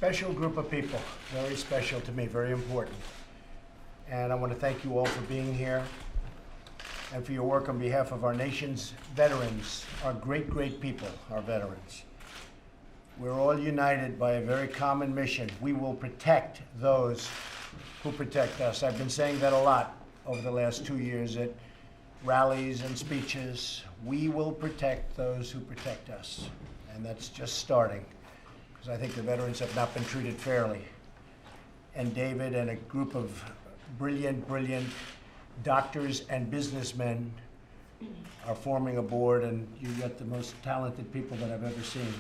special group of people, very special to me, very important. And I want to thank you all for being here and for your work on behalf of our nation's veterans, our great, great people, our veterans. We're all united by a very common mission. We will protect those who protect us. I've been saying that a lot over the last 2 years at rallies and speeches. We will protect those who protect us. And that's just starting, because I think the veterans have not been treated fairly. And David and a group of brilliant, brilliant doctors and businessmen are forming a board, and you've got the most talented people that I've ever seen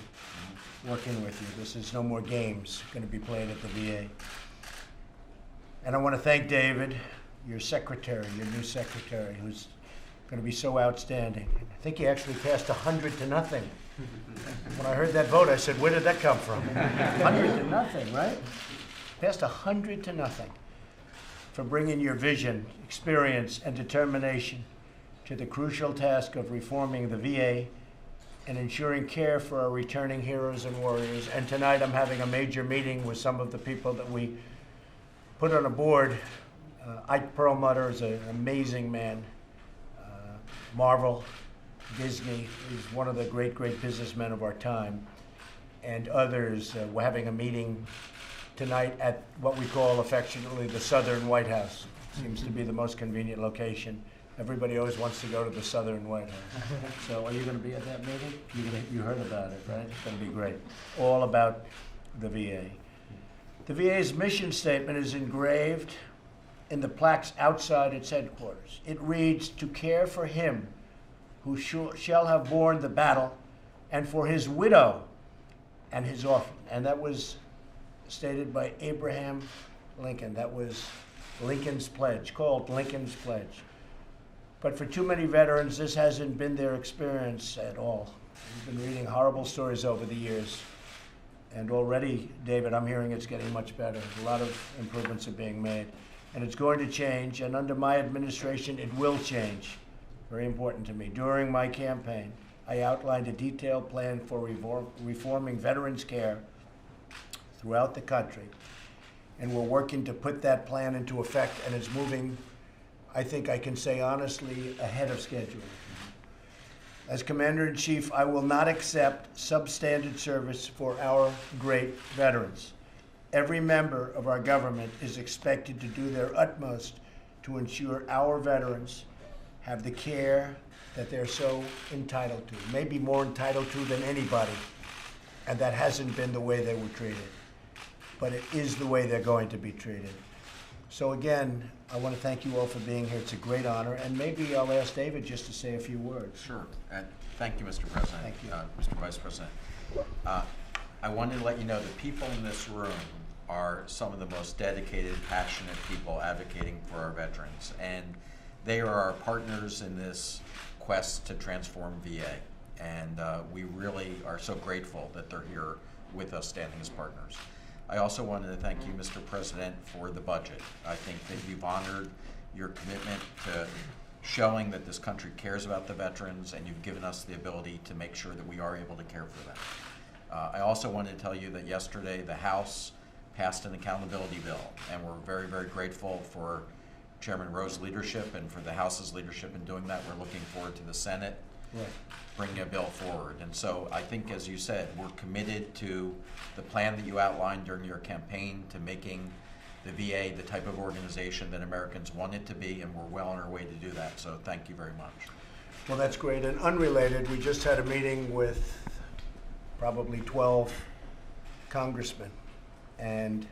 working with you. This is no more games going to be played at the VA. And I want to thank David, your secretary, your new secretary, who's going to be so outstanding. I think he actually passed 100 to nothing. When I heard that vote, I said, where did that come from? 100 to nothing, right? Passed 100 to nothing for bringing your vision, experience, and determination to the crucial task of reforming the VA and ensuring care for our returning heroes and warriors. And tonight I'm having a major meeting with some of the people that we put on a board. Ike Perlmutter is an amazing man. Marvel, Disney is one of the great, great businessmen of our time. And others. We're having a meeting tonight at what we call affectionately the Southern White House. Seems to be the most convenient location. Everybody always wants to go to the Southern White House. So are you going to be at that meeting? You heard about it, right? It's going to be great. All about the VA. The VA's mission statement is engraved in the plaques outside its headquarters. It reads, "To care for him who shall have borne the battle, and for his widow and his orphan." And that was stated by Abraham Lincoln. That was Lincoln's Pledge, called Lincoln's Pledge. But for too many veterans, this hasn't been their experience at all. We've been reading horrible stories over the years. And already, David, I'm hearing it's getting much better. A lot of improvements are being made. And it's going to change, and under my administration, it will change. Very important to me. During my campaign, I outlined a detailed plan for reforming veterans' care throughout the country. And we're working to put that plan into effect, and it's moving, I think I can say honestly, ahead of schedule. As Commander-in-Chief, I will not accept substandard service for our great veterans. Every member of our government is expected to do their utmost to ensure our veterans have the care that they're so entitled to, maybe more entitled to than anybody, and that hasn't been the way they were treated. But it is the way they're going to be treated. So again, I want to thank you all for being here. It's a great honor, and maybe I'll ask David just to say a few words. Sure. Thank you, Mr. President. Thank you. Mr. Vice President. I wanted to let you know the people in this room are some of the most dedicated, passionate people advocating for our veterans, and they are our partners in this quest to transform VA. And we really are so grateful that they're here with us, standing as partners. I also wanted to thank you, Mr. President, for the budget. I think that you've honored your commitment to showing that this country cares about the veterans, and you've given us the ability to make sure that we are able to care for them. I also wanted to tell you that yesterday the House passed an accountability bill, and we're very, very grateful for Chairman Rowe's leadership and for the House's leadership in doing that. We're looking forward to the Senate bringing a bill forward. And so I think, as you said, we're committed to the plan that you outlined during your campaign to making the VA the type of organization that Americans want it to be, and we're well on our way to do that. So thank you very much. Well, that's great. And unrelated, we just had a meeting with probably 12 congressmen, and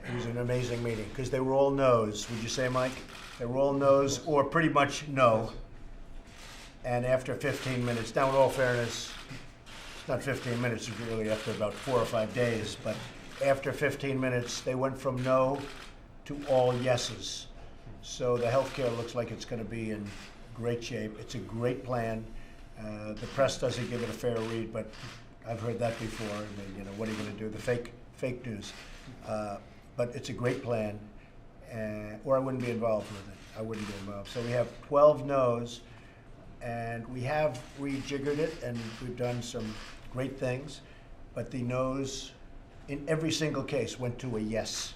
it was an amazing meeting because they were all no's. Would you say, Mike? They were all no's, or pretty much no. And after 15 minutes, now in all fairness, it's not 15 minutes, it's really after about 4 or 5 days, but after 15 minutes, they went from no to all yeses. So the healthcare looks like it's going to be in great shape. It's a great plan. The press doesn't give it a fair read, but I've heard that before. I mean, you know, what are you going to do? The fake news. But it's a great plan, or I wouldn't be involved with it. I wouldn't be involved. So we have 12 no's, and we have rejiggered it, and we've done some great things, but the no's in every single case, went to a yes.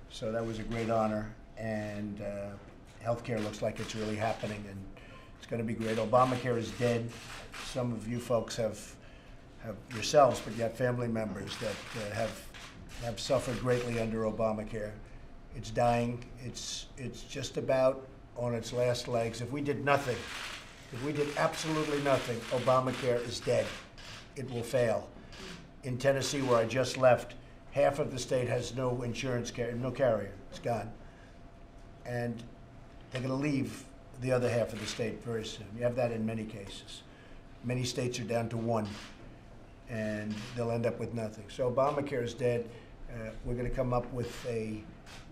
So that was a great honor, and healthcare looks like it's really happening, and it's going to be great. Obamacare is dead. Some of you folks have yourselves, but you have family members that have suffered greatly under Obamacare. It's dying. It's just about on its last legs. If we did nothing, if we did absolutely nothing, Obamacare is dead. It will fail. In Tennessee, where I just left, half of the state has no insurance carrier, no carrier. It's gone. And they're going to leave the other half of the state very soon. You have that in many cases. Many states are down to one, and they'll end up with nothing. So Obamacare is dead. We're going to come up with a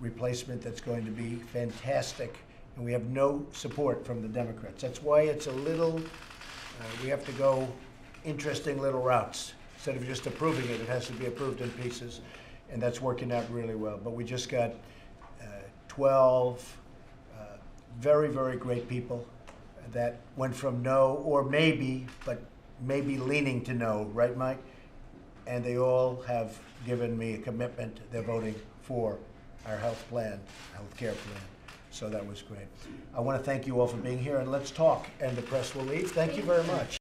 replacement that's going to be fantastic, and we have no support from the Democrats. That's why it's a little, we have to go interesting little routes. Instead of just approving it, it has to be approved in pieces, and that's working out really well. But we just got 12 very, very great people that went from no or maybe, but maybe leaning to no, right, Mike? And they all have given me a commitment. They're voting for our health plan, health care plan. So that was great. I want to thank you all for being here, and let's talk, and the press will leave. Thank you very much.